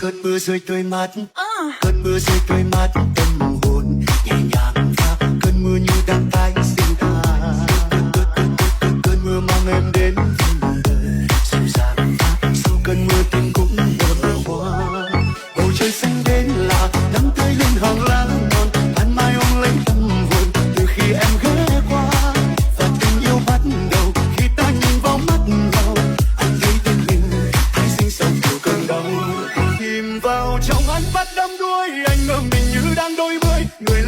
cơn mưa rơi tươi mát, cơn mưa rơi tươi mát tâm hồn nhẹ nhàng pha, cơn mưa như đang tái sinh ta. Cơn mưa mang em đến với đời dịu dàng pha, sau cơn mưa tim cũng nở hoa. Bầu trời xanh đến lạ, nắng tươi lên hàng lá non, ban mai ôm lấy tâm hồn từ khi em ghé qua. Và tình yêu bắt đầu khi ta nhìn vào mắt nhau, anh thấy tim mình tái sinh sau nhiều cơn đau. Chìm vào trong ánh mắt đắm đuối, anh ngỡ mình như đang đôi mươi người.